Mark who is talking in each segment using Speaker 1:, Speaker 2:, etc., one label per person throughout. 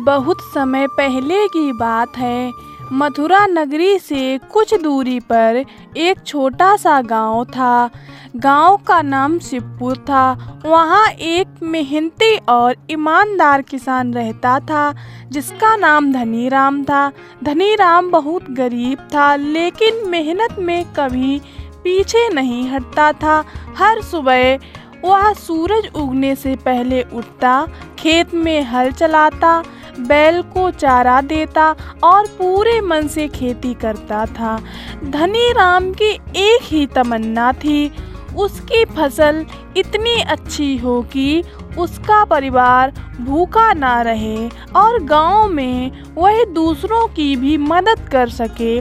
Speaker 1: बहुत समय पहले की बात है। मथुरा नगरी से कुछ दूरी पर एक छोटा सा गांव था। गांव का नाम शिवपुर था। वहां एक मेहनती और ईमानदार किसान रहता था जिसका नाम धनीराम था। धनीराम बहुत गरीब था लेकिन मेहनत में कभी पीछे नहीं हटता था। हर सुबह वह सूरज उगने से पहले उठता, खेत में हल चलाता, बैल को चारा देता और पूरे मन से खेती करता था। धनीराम की एक ही तमन्ना थी, उसकी फसल इतनी अच्छी हो कि उसका परिवार भूखा ना रहे और गांव में वह दूसरों की भी मदद कर सके।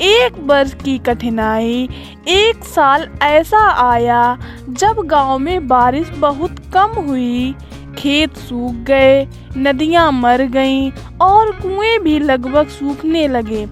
Speaker 1: एक वर्ष की कठिनाई, एक साल ऐसा आया जब गांव में बारिश बहुत कम हुई। खेत सूख गए, नदियां मर गईं और कुएं भी लगभग सूखने लगे।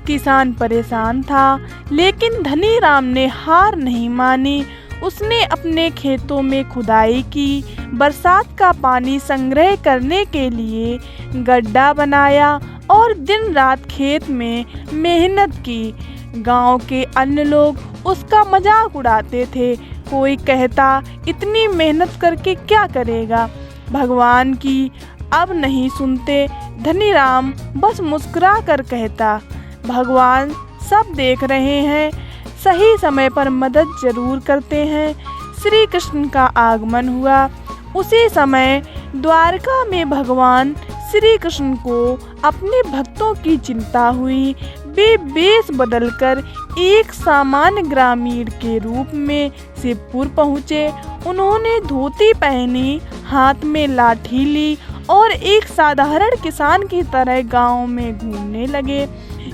Speaker 1: किसान परेशान था लेकिन धनीराम ने हार नहीं मानी। उसने अपने खेतों में खुदाई की, बरसात का पानी संग्रह करने के लिए गड्ढा बनाया और दिन रात खेत में मेहनत की। गांव के अन्य लोग उसका मजाक उड़ाते थे। कोई कहता, इतनी मेहनत करके क्या करेगा, भगवान की अब नहीं सुनते। धनीराम बस मुस्कुरा कर कहता, भगवान सब देख रहे हैं, सही समय पर मदद जरूर करते हैं। श्री कृष्ण का आगमन हुआ। उसी समय द्वारका में भगवान श्री कृष्ण को अपने भक्तों की चिंता हुई। वे वेश बदलकर एक सामान्य ग्रामीण के रूप में शिवपुर पहुँचे। उन्होंने धोती पहनी, हाथ में लाठी ली और एक साधारण किसान की तरह गांव में घूमने लगे।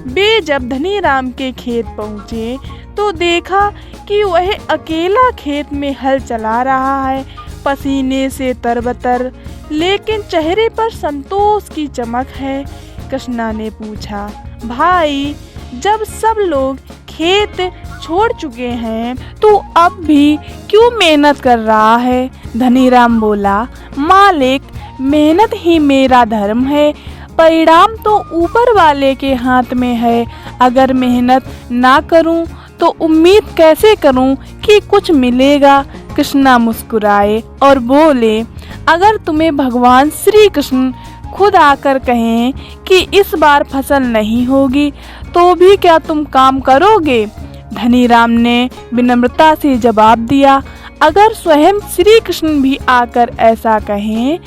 Speaker 1: वे जब धनीराम के खेत पहुँचे तो देखा कि वह अकेला खेत में हल चला रहा है, पसीने से तरबतर, लेकिन चेहरे पर संतोष की चमक है। कृष्णा ने पूछा, भाई, जब सब लोग खेत छोड़ चुके हैं तो अब भी क्यों मेहनत कर रहा है? धनीराम बोला, मालिक, मेहनत ही मेरा धर्म है, परिणाम तो ऊपर वाले के हाथ में है। अगर मेहनत ना करूं तो उम्मीद कैसे करूं कि कुछ मिलेगा? कृष्णा मुस्कुराए और बोले, अगर तुम्हें भगवान श्री कृष्ण खुद आकर कहें कि इस बार फसल नहीं होगी तो भी क्या तुम काम करोगे? धनीराम ने विनम्रता से जवाब दिया, अगर स्वयं श्री कृष्ण भी आकर ऐसा कहें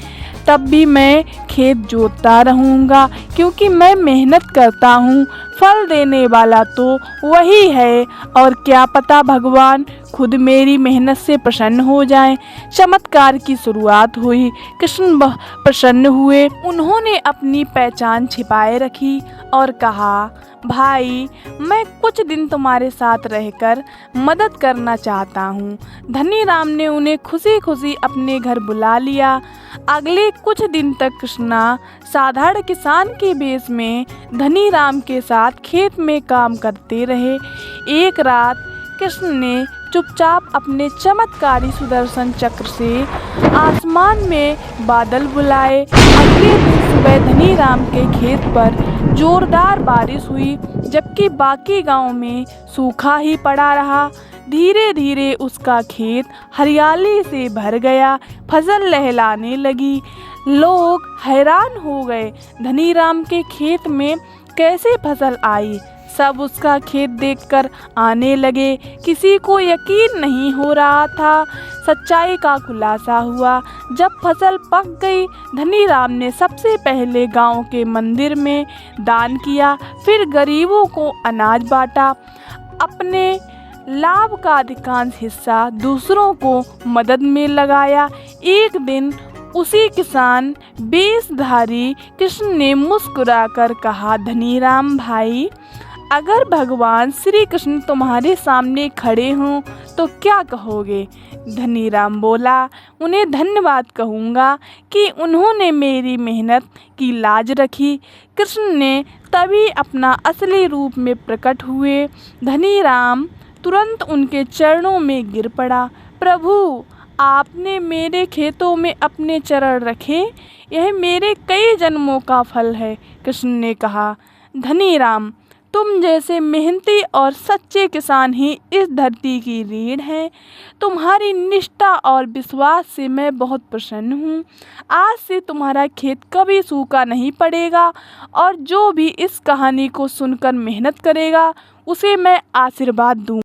Speaker 1: तब भी मैं खेत जोतता रहूँगा, क्योंकि मैं मेहनत करता हूँ। फल देने वाला तो वही है और क्या पता भगवान खुद मेरी मेहनत से प्रसन्न हो जाएं। चमत्कार की शुरुआत हुई। कृष्ण प्रसन्न हुए। उन्होंने अपनी पहचान छिपाए रखी और कहा, भाई, मैं कुछ दिन तुम्हारे साथ रहकर मदद करना चाहता हूँ। धनीराम ने उन्हें खुशी खुशी अपने घर बुला लिया। अगले कुछ दिन तक कृष्णा साधारण किसान के भेष में धनीराम के साथ खेत में काम करते रहे। एक रात कृष्ण ने चुपचाप अपने चमत्कारी सुदर्शन चक्र से आसमान में बादल बुलाए। अगले दिन सुबह धनीराम के खेत पर जोरदार बारिश हुई, जबकि बाकी गांव में सूखा ही पड़ा रहा। धीरे धीरे उसका खेत हरियाली से भर गया, फसल लहलाने लगी। लोग हैरान हो गए, धनीराम के खेत में कैसे फसल आई? सब उसका खेत देखकर आने लगे। किसी को यकीन नहीं हो रहा था। सच्चाई का खुलासा हुआ। जब फसल पक गई, धनीराम ने सबसे पहले गांव के मंदिर में दान किया, फिर गरीबों को अनाज बांटा। अपने लाभ का अधिकांश हिस्सा दूसरों को मदद में लगाया। एक दिन उसी किसान वेशधारी कृष्ण ने मुस्कुराकर कहा, धनीराम भाई, अगर भगवान श्री कृष्ण तुम्हारे सामने खड़े हों तो क्या कहोगे? धनीराम बोला, उन्हें धन्यवाद कहूँगा कि उन्होंने मेरी मेहनत की लाज रखी। कृष्ण ने तभी अपना असली रूप में प्रकट हुए। धनीराम तुरंत उनके चरणों में गिर पड़ा, प्रभु, आपने मेरे खेतों में अपने चरण रखे, यह मेरे कई जन्मों का फल है। कृष्ण ने कहा, धनी राम, तुम जैसे मेहनती और सच्चे किसान ही इस धरती की रीढ़ हैं। तुम्हारी निष्ठा और विश्वास से मैं बहुत प्रसन्न हूँ। आज से तुम्हारा खेत कभी सूखा नहीं पड़ेगा और जो भी इस कहानी को सुनकर मेहनत करेगा उसे मैं आशीर्वाद दूँ।